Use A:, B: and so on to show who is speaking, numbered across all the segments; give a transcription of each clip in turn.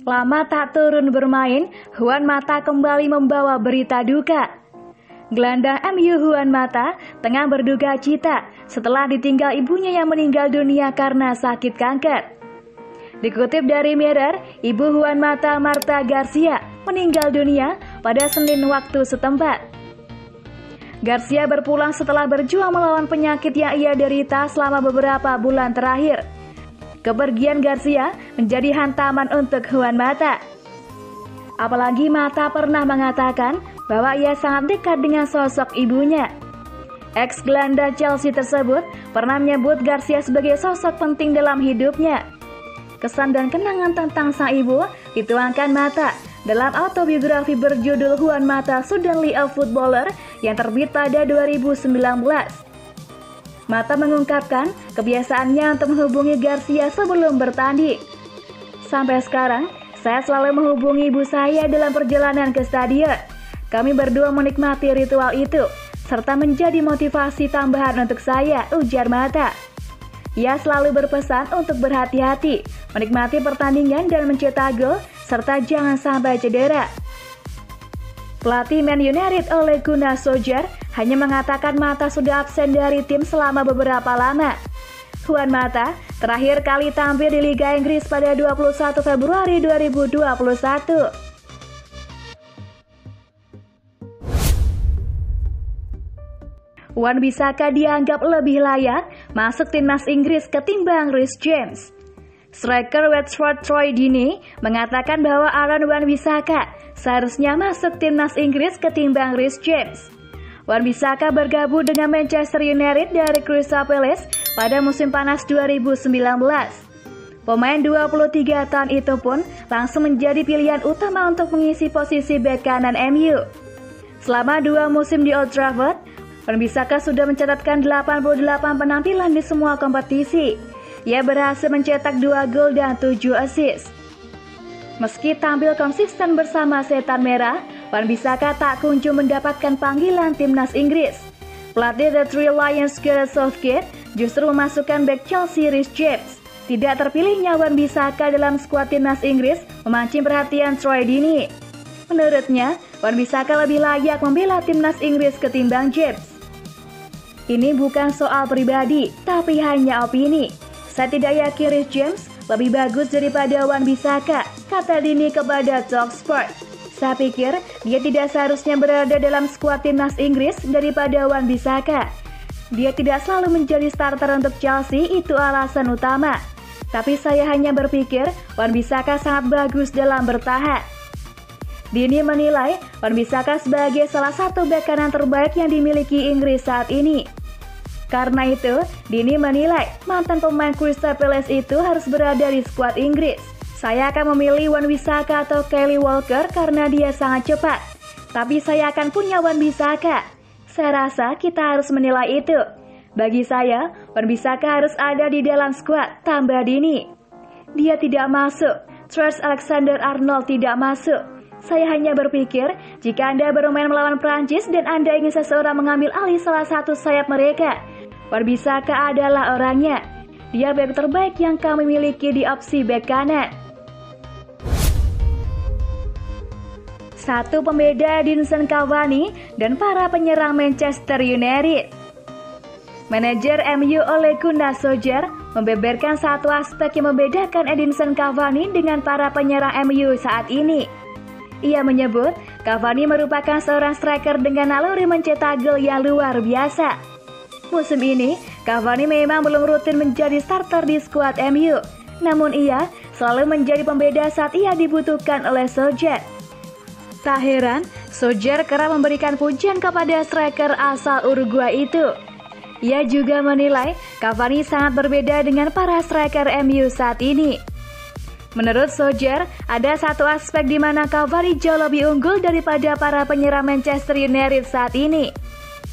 A: Lama tak turun bermain, Juan Mata kembali membawa berita duka. Gelandang MU Juan Mata tengah berduka cita setelah ditinggal ibunya yang meninggal dunia karena sakit kanker. Dikutip dari Mirror, ibu Juan Mata, Marta Garcia, meninggal dunia pada Senin waktu setempat. Garcia berpulang setelah berjuang melawan penyakit yang ia derita selama beberapa bulan terakhir. Kepergian Garcia menjadi hantaman untuk Juan Mata. Apalagi Mata pernah mengatakan bahwa ia sangat dekat dengan sosok ibunya. Ex-gelandang Chelsea tersebut pernah menyebut Garcia sebagai sosok penting dalam hidupnya. Kesan dan kenangan tentang sang ibu dituangkan Mata dalam autobiografi berjudul Juan Mata Suddenly a Footballer yang terbit pada 2019. Mata mengungkapkan kebiasaannya untuk menghubungi Garcia sebelum bertanding. Sampai sekarang, saya selalu menghubungi ibu saya dalam perjalanan ke stadion. Kami berdua menikmati ritual itu, serta menjadi motivasi tambahan untuk saya, ujar Mata. Ia selalu berpesan untuk berhati-hati, menikmati pertandingan dan mencetak gol, serta jangan sampai cedera. Pelatih Man United Ole Gunnar Solskjaer hanya mengatakan Mata sudah absen dari tim selama beberapa lama. Juan Mata terakhir kali tampil di Liga Inggris pada 21 Februari 2021. Wan-Bissaka dianggap lebih layak masuk timnas Inggris ketimbang Reece James. Striker Watford Troy Deeney mengatakan bahwa Aaron Wan-Bissaka seharusnya masuk timnas Inggris ketimbang Reece James. Wan-Bissaka bergabung dengan Manchester United dari Crystal Palace pada musim panas 2019. Pemain 23 tahun itu pun langsung menjadi pilihan utama untuk mengisi posisi bek kanan MU. Selama 2 musim di Old Trafford, Wan-Bissaka sudah mencatatkan 88 penampilan di semua kompetisi. Ia berhasil mencetak 2 gol dan 7 assist. Meski tampil konsisten bersama Setan Merah, Wan-Bissaka tak kunjung mendapatkan panggilan timnas Inggris. Pelatih The Three Lions Gareth Southgate justru memasukkan bek Chelsea Reece James. Tidak terpilihnya Wan-Bissaka dalam skuad timnas Inggris memancing perhatian Troy Deeney. Menurutnya, Wan-Bissaka lebih layak membela timnas Inggris ketimbang James. Ini bukan soal pribadi, tapi hanya opini. Saya tidak yakin Reece James lebih bagus daripada Wan-Bissaka, kata Deeney kepada Talksport. Saya pikir dia tidak seharusnya berada dalam skuad timnas Inggris daripada Wan-Bissaka. Dia tidak selalu menjadi starter untuk Chelsea, itu alasan utama. Tapi saya hanya berpikir Wan-Bissaka sangat bagus dalam bertahan. Deeney menilai Wan-Bissaka sebagai salah satu bek kanan terbaik yang dimiliki Inggris saat ini. Karena itu, Deeney menilai mantan pemain Crystal Palace itu harus berada di skuad Inggris. Saya akan memilih Wan-Bissaka atau Kyle Walker karena dia sangat cepat. Tapi saya akan punya Wan-Bissaka. Saya rasa kita harus menilai itu. Bagi saya, Wan-Bissaka harus ada di dalam skuad, tambah Deeney. Dia tidak masuk, Trent Alexander-Arnold tidak masuk. Saya hanya berpikir, jika Anda bermain melawan Prancis dan Anda ingin seseorang mengambil alih salah satu sayap mereka, Wan-Bissaka adalah orangnya. Dia bek terbaik yang kami miliki di opsi bek kanan. Satu pembeda Edinson Cavani dan para penyerang Manchester United. Manajer MU Ole Gunnar Solskjaer membeberkan satu aspek yang membedakan Edinson Cavani dengan para penyerang MU saat ini. Ia menyebut Cavani merupakan seorang striker dengan naluri mencetak gol yang luar biasa. Musim ini, Cavani memang belum rutin menjadi starter di skuad MU, namun ia selalu menjadi pembeda saat ia dibutuhkan oleh Solskjaer. Tak heran, Solskjaer kerap memberikan pujian kepada striker asal Uruguay itu. Ia juga menilai Cavani sangat berbeda dengan para striker MU saat ini. Menurut Solskjaer, ada satu aspek di mana Cavani jauh lebih unggul daripada para penyerang Manchester United saat ini.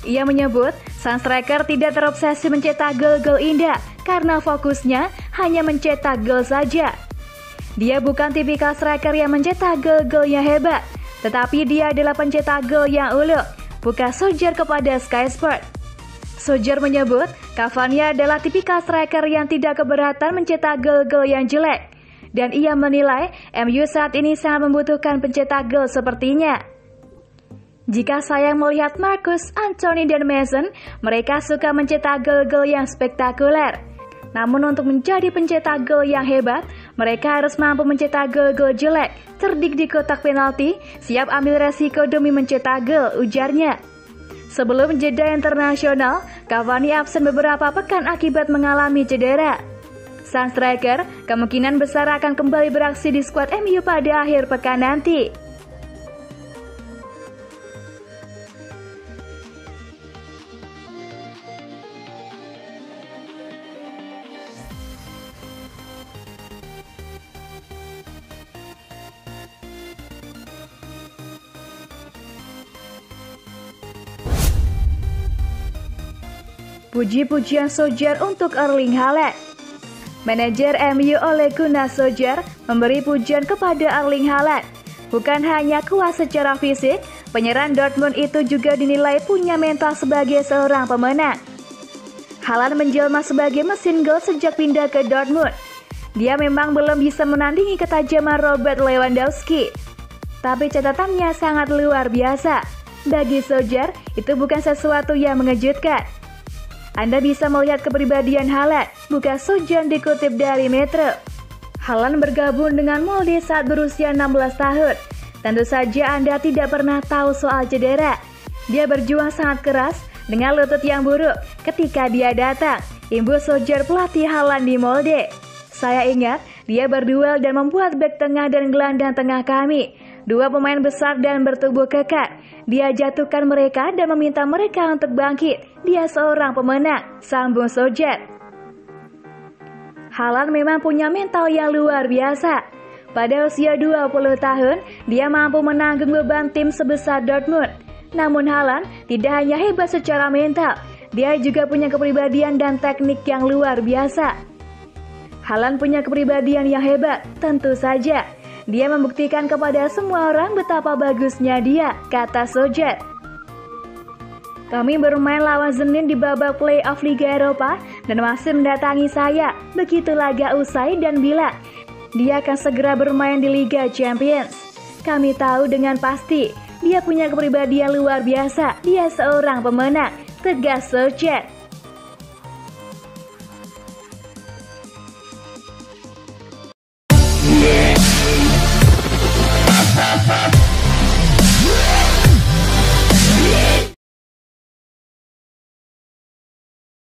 A: Ia menyebut, sang striker tidak terobsesi mencetak gol-gol indah karena fokusnya hanya mencetak gol saja. Dia bukan tipikal striker yang mencetak gol-gol yang hebat, tetapi dia adalah pencetak gol yang ulung, bukan Solskjaer kepada Sky Sport. Solskjaer menyebut, Cavani adalah tipikal striker yang tidak keberatan mencetak gol-gol yang jelek. Dan ia menilai MU saat ini sangat membutuhkan pencetak gol sepertinya. Jika saya melihat Marcus, Anthony, dan Mason, mereka suka mencetak gol-gol yang spektakuler. Namun untuk menjadi pencetak gol yang hebat, mereka harus mampu mencetak gol-gol jelek, cerdik di kotak penalti, siap ambil resiko demi mencetak gol, ujarnya. Sebelum jeda internasional, Cavani absen beberapa pekan akibat mengalami cedera. Sang striker kemungkinan besar akan kembali beraksi di skuad MU pada akhir pekan nanti. Puji-pujian Solskjaer untuk Erling Haaland. Manajer MU Ole Gunnar Solskjaer memberi pujian kepada Erling Haaland. Bukan hanya kuat secara fisik, penyerang Dortmund itu juga dinilai punya mental sebagai seorang pemenang. Haaland menjelma sebagai mesin gol sejak pindah ke Dortmund. Dia memang belum bisa menandingi ketajaman Robert Lewandowski, tapi catatannya sangat luar biasa. Bagi Solskjaer, itu bukan sesuatu yang mengejutkan. Anda bisa melihat kepribadian Haaland, bukan Solskjaer dikutip dari Metro. Haaland bergabung dengan Molde saat berusia 16 tahun. Tentu saja Anda tidak pernah tahu soal cedera. Dia berjuang sangat keras dengan lutut yang buruk ketika dia datang, imbus Solskjaer pelatih Haaland di Molde. Saya ingat, dia berduel dan membuat bek tengah dan gelandang tengah kami, dua pemain besar dan bertubuh kekar. Dia jatuhkan mereka dan meminta mereka untuk bangkit. Dia seorang pemenang, sambung Solskjaer. Haaland memang punya mental yang luar biasa. Pada usia 20 tahun, dia mampu menanggung beban tim sebesar Dortmund. Namun Haaland tidak hanya hebat secara mental, dia juga punya kepribadian dan teknik yang luar biasa. Haaland punya kepribadian yang hebat, tentu saja. Dia membuktikan kepada semua orang betapa bagusnya dia, kata Solskjaer. Kami bermain lawan Zenit di babak play-off Liga Eropa dan masih mendatangi saya begitu laga usai dan bilang, dia akan segera bermain di Liga Champions. Kami tahu dengan pasti, dia punya kepribadian luar biasa, dia seorang pemenang, tegas Solskjaer.